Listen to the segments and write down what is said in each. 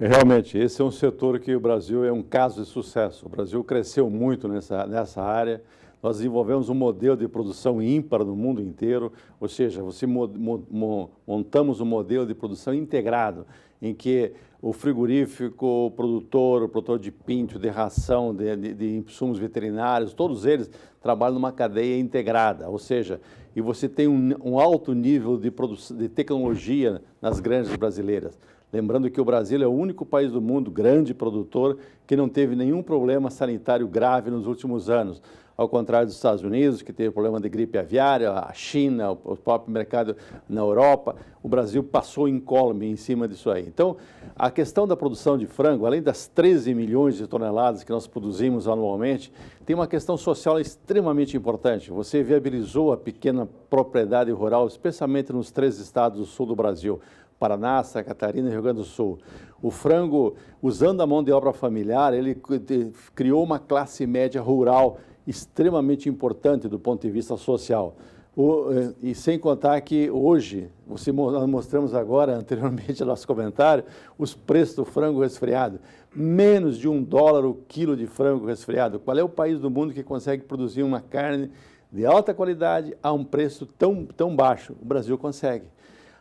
Realmente, esse é um setor que o Brasil é um caso de sucesso. O Brasil cresceu muito nessa área. Nós desenvolvemos um modelo de produção ímpar no mundo inteiro, ou seja, montamos um modelo de produção integrado, em que o frigorífico, o produtor de pinto, de ração, de insumos veterinários, todos eles trabalham numa cadeia integrada, ou seja, e você tem um alto nível de tecnologia nas granjas brasileiras. Lembrando que o Brasil é o único país do mundo, grande produtor, que não teve nenhum problema sanitário grave nos últimos anos. Ao contrário dos Estados Unidos, que teve problema de gripe aviária, a China, o próprio mercado na Europa, o Brasil passou incólume em cima disso aí. Então, a questão da produção de frango, além das 13 milhões de toneladas que nós produzimos anualmente, tem uma questão social extremamente importante. Você viabilizou a pequena propriedade rural, especialmente nos 3 estados do sul do Brasil, Paraná, Santa Catarina e Rio Grande do Sul. O frango, usando a mão de obra familiar, ele criou uma classe média rural extremamente importante do ponto de vista social. E sem contar que hoje, nós mostramos agora, anteriormente no nosso comentário, os preços do frango resfriado. Menos de $1 o quilo de frango resfriado. Qual é o país do mundo que consegue produzir uma carne de alta qualidade a um preço tão baixo? O Brasil consegue.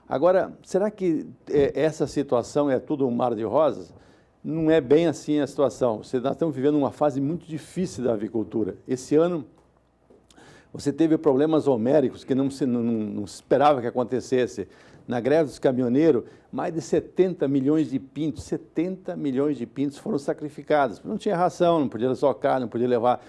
Agora, será que essa situação é tudo um mar de rosas? Não é bem assim a situação. Nós estamos vivendo uma fase muito difícil da avicultura. Esse ano, você teve problemas homéricos que não se esperava que acontecesse. Na greve dos caminhoneiros, mais de 70 milhões de pintos, 70 milhões de pintos foram sacrificados. Não tinha ração, não podia socar, não podia levar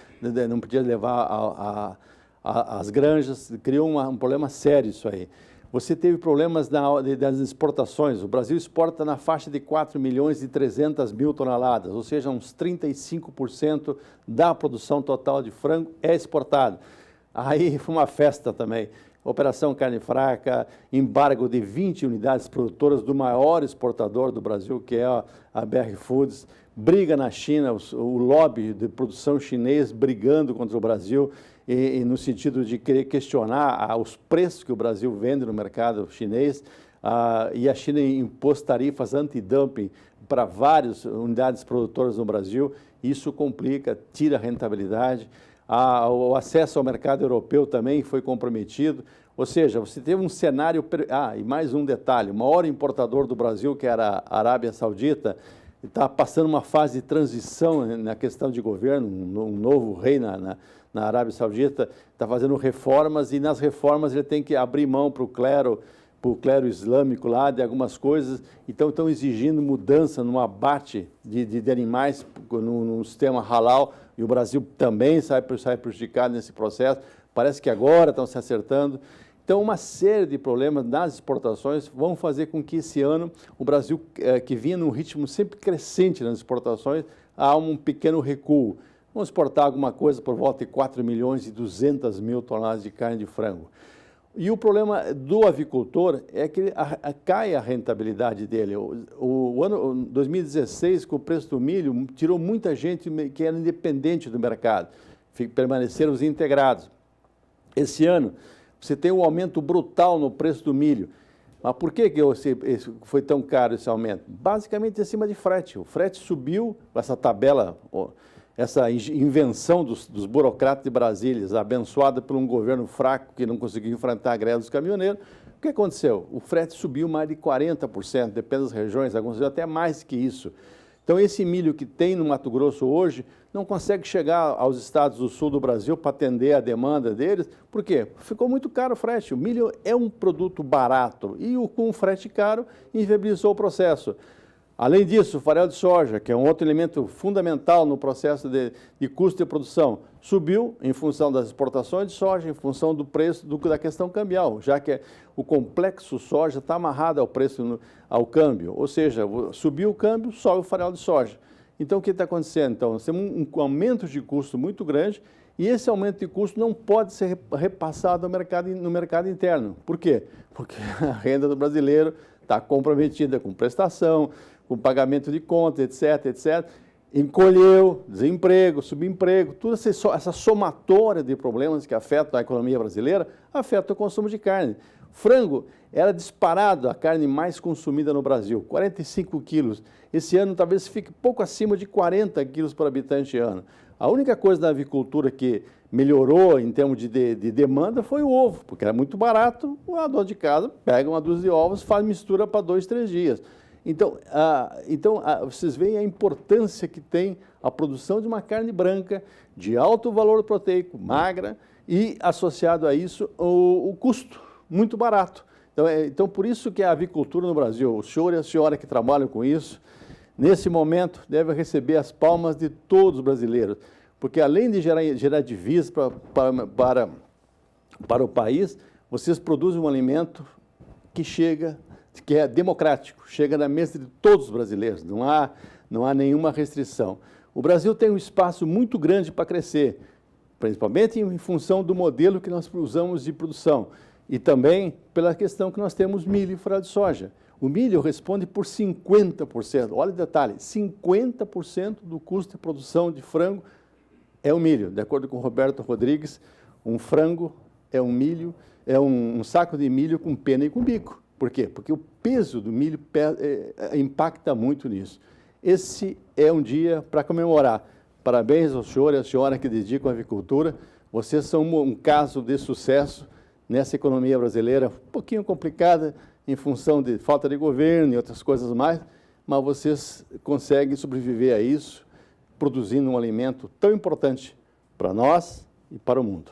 às granjas. Criou um problema sério isso aí. Você teve problemas das exportações. O Brasil exporta na faixa de 4 milhões e 300 mil toneladas, ou seja, uns 35% da produção total de frango é exportado. Aí foi uma festa também. Operação Carne Fraca, embargo de 20 unidades produtoras do maior exportador do Brasil, que é a BR Foods, briga na China, o lobby de produção chinês brigando contra o Brasil, e no sentido de querer questionar os preços que o Brasil vende no mercado chinês, e a China impôs tarifas antidumping para várias unidades produtoras no Brasil. Isso complica, tira a rentabilidade. O acesso ao mercado europeu também foi comprometido. Ou seja, você teve um cenário... e mais um detalhe, o maior importador do Brasil, que era a Arábia Saudita, está passando uma fase de transição na questão de governo, um novo rei na Arábia Saudita, está fazendo reformas, e nas reformas ele tem que abrir mão para o clero islâmico lá, de algumas coisas. Então estão exigindo mudança no abate de animais no sistema halal, e o Brasil também sai prejudicado nesse processo. Parece que agora estão se acertando. Então, uma série de problemas nas exportações vão fazer com que esse ano o Brasil, que vinha num ritmo sempre crescente nas exportações, há um pequeno recuo. Vamos exportar alguma coisa por volta de 4 milhões e 200 mil toneladas de carne de frango. E o problema do avicultor é que cai a rentabilidade dele. O ano 2016, com o preço do milho, tirou muita gente que era independente do mercado, permaneceram os integrados. Esse ano, você tem um aumento brutal no preço do milho. Mas por que foi tão caro esse aumento? Basicamente em cima de frete. O frete subiu, essa tabela, essa invenção dos burocratas de Brasília, abençoada por um governo fraco que não conseguiu enfrentar a greve dos caminhoneiros. O que aconteceu? O frete subiu mais de 40%, depende das regiões, alguns até mais que isso. Então, esse milho que tem no Mato Grosso hoje não consegue chegar aos estados do sul do Brasil para atender a demanda deles. Por quê? Ficou muito caro o frete. O milho é um produto barato e com o frete caro inviabilizou o processo. Além disso, o farelo de soja, que é um outro elemento fundamental no processo de custo de produção, subiu em função das exportações de soja, em função do preço da questão cambial, já que o complexo soja está amarrado ao preço, ao câmbio, ou seja, subiu o câmbio, sobe o farelo de soja. Então, o que está acontecendo? Então, nós temos um aumento de custo muito grande, e esse aumento de custo não pode ser repassado no mercado interno. Por quê? Porque a renda do brasileiro está comprometida com prestação, com pagamento de contas, etc., etc., encolheu, desemprego, subemprego, toda essa somatória de problemas que afetam a economia brasileira, afeta o consumo de carne. Frango era disparado a carne mais consumida no Brasil, 45 quilos. Esse ano talvez fique pouco acima de 40 quilos por habitante ano. A única coisa da avicultura que melhorou em termos de demanda foi o ovo, porque era muito barato, a dona de casa pega uma dúzia de ovos, faz mistura para 2, 3 dias. Então, vocês veem a importância que tem a produção de uma carne branca, de alto valor proteico, magra, e associado a isso o custo, muito barato. Então, por isso que a avicultura no Brasil, o senhor e a senhora que trabalham com isso, nesse momento, devem receber as palmas de todos os brasileiros, porque além de gerar divisas para o país, vocês produzem um alimento que é democrático, chega na mesa de todos os brasileiros, não há nenhuma restrição. O Brasil tem um espaço muito grande para crescer, principalmente em função do modelo que nós usamos de produção e também pela questão que nós temos milho e farelo de soja. O milho responde por 50%, olha o detalhe, 50% do custo de produção de frango é o milho. De acordo com o Roberto Rodrigues, um frango é um saco de milho com pena e com bico. Por quê? Porque o peso do milho impacta muito nisso. Esse é um dia para comemorar. Parabéns ao senhor e à senhora que dedicam à avicultura. Vocês são um caso de sucesso nessa economia brasileira, um pouquinho complicada em função de falta de governo e outras coisas mais, mas vocês conseguem sobreviver a isso, produzindo um alimento tão importante para nós e para o mundo.